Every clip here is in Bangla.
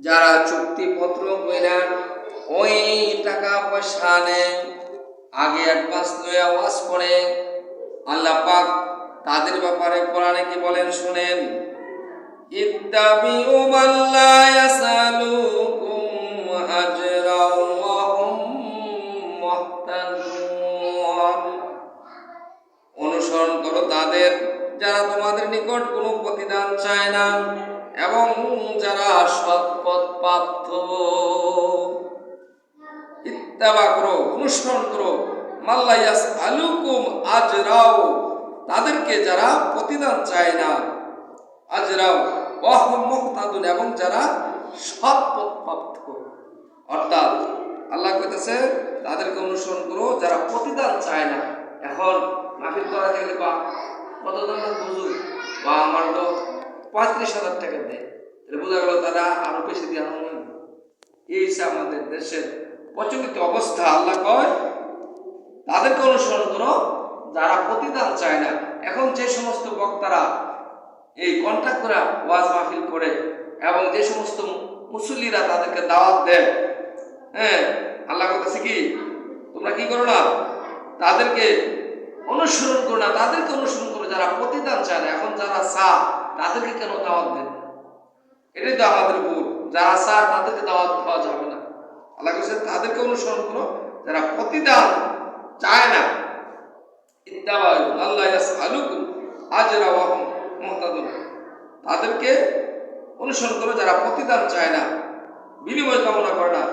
যারা চুক্তিপত্র কইরা ওই টাকা পয়সা নেয়, আগে অ্যাডভান্স লইয়া ওয়াজ করে, আল্লাহ পাক তাদের ব্যাপারে কোরআনে কি বলেন শুনেন, ইত্তাবিউ মান লা ইয়াসালুকুম আজরাও ওয়া হুম মুহতাদুন। অনুসরণ করো তাদের যারা তোমাদের নিকট কোনো প্রতিদান চায় না এবং যারা সৎপথ প্রাপ্ত। ইত্তাবা করো, অনুসরণ করো, মাল্লা ইয়াসআলুকুম আজরাও, তাদেরকে যারা প্রতিদান চায় না, আজরাও ওয়া হুম মুহতাদুন, এবং যারা সৎপথ প্রাপ্ত। অর্থাৎ আল্লাহ কইতেছে তাদেরকে অনুসরণ করো যারা প্রতিদান চায় না। এখন মাহফিল করা গেলে বা কত দাম বুঝু, বা আমার তো 35,000 টাকা দেয়, তাহলে বোঝা গেল তারা আরো বেশি দিয়ে আমার, এই হিসাবে আমাদের দেশের প্রচলিত অবস্থা। আল্লাহ কয় তাদেরকে অনুসরণ করো যারা প্রতিদান চায় না। এখন যে সমস্ত বক্তারা এই কন্ট্রাক্ট করে ওয়াজ মাহফিল করে এবং যে সমস্ত মুসল্লিরা তাদেরকে দাওয়াত দেয়, হ্যাঁ, আল্লাহ বলতেছে কি তোমরা কি করো না, তাদেরকে অনুসরণ করো না, তাদেরকে অনুসরণ করো যারা প্রতিদান চায় না। এখন যারা চা তাদেরকে কেন দাওয়াত দেন? এটাই তো আমাদের ভুল। যারা চা তাদেরকে দাওয়াত দেওয়া যাবে না। আল্লাহ বলছে তাদেরকে অনুসরণ করো যারা প্রতিদান চায় না। ইত্তাবাউ আল্লাহ ইয়াসআলুকুম আজরা ওয়া হুম মুহতাদুন, তাদেরকে অনুসরণ করো যারা প্রতিদান চায় না, বিনিময় কামনা করে না,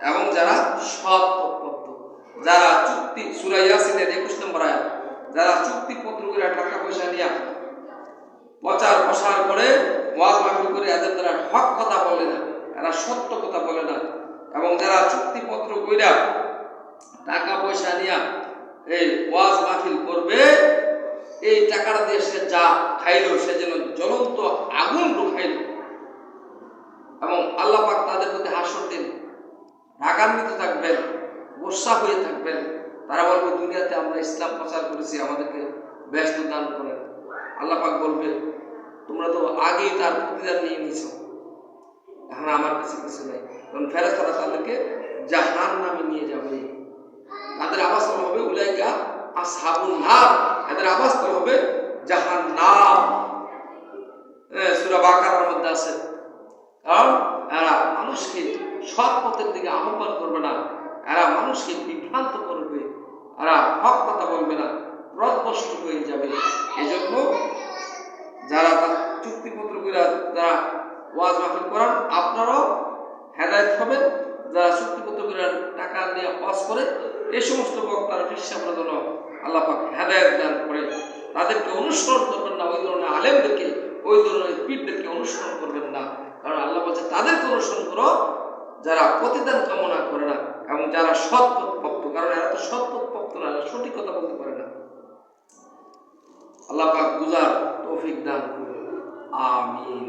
এবং যারা সৎপথ, যারা চুক্তি, সূরা ইয়াসিনের 21 নম্বর আয়াত, যারা চুক্তিপত্র করে টাকা পয়সা নিয়ে প্রচার প্রসার করে ওয়াজ মাহফিল করে এদের দ্বারা হক কথা বলে না, এরা সত্য কথা বলে না, এবং যারা চুক্তিপত্র কইরা টাকা পয়সা নিয়ে এই ওয়াজ মাহফিল করবে, এই টাকাটা দিয়ে সে যা খাইলো সে যেন জ্বলন্ত আগুন ঢুকাইল, এবং আল্লাহ পাক তাদের প্রতি হাসর দিন রাগান্বিত থাকবেন, গোসা হয়ে থাকবেন। তারা বলবে দুনিয়াতে আমরা ইসলাম প্রচার করেছি, আমাদেরকে ব্যস্ত দান করেন। আল্লাহ পাক বলবে তোমরা তো আগেই তার প্রতিদান নিয়ে নিয়েছো, এখন আমার কাছে কিছু নেই। কারণ ফেরেশতারা তাদেরকে জাহান্নামে নিয়ে যাবে, তাদের আবাসস্থল হবে উলাইকা আসহাবুন নার, এদের আবাসস্থল হবে জাহান্নাম। সূরা বাকারার মধ্যে আছে। কারণ এরা মানুষকে সৎ পথের দিকে আহ্বান করবে না, এরা মানুষকে বিভ্রান্ত করবে, এরা হক কথা বলবে না, পথভ্রষ্ট হয়ে যাবে। এই জন্য যারা চুক্তিপত্র করে যারা ওয়াজ মাহফিল করান, আপনারাও হেদায়েত হবেন। যারা চুক্তিপত্র করে টাকা নিয়ে ওয়াজ করে, এই সমস্ত বক্তারা বিশ্বাসের জন্য আল্লাহ পাক হেদায়েত দান করে, তাদেরকে অনুসরণ করবেন না, ওই ধরনের আলেমদেরকে, ওই ধরনের পীরদেরকে অনুসরণ করবেন না। কারণ আল্লাহ বলছে তাদেরকে অনুসরণ করো যারা প্রতিদান কামনা করে না এবং যারা সৎপথ প্রাপ্ত। কারণ এরা তো সৎপথ প্রাপ্ত না, সঠিক কথা বলতে পারে না। আল্লাহ পাক বুঝার তৌফিক দান করুন, আমিন।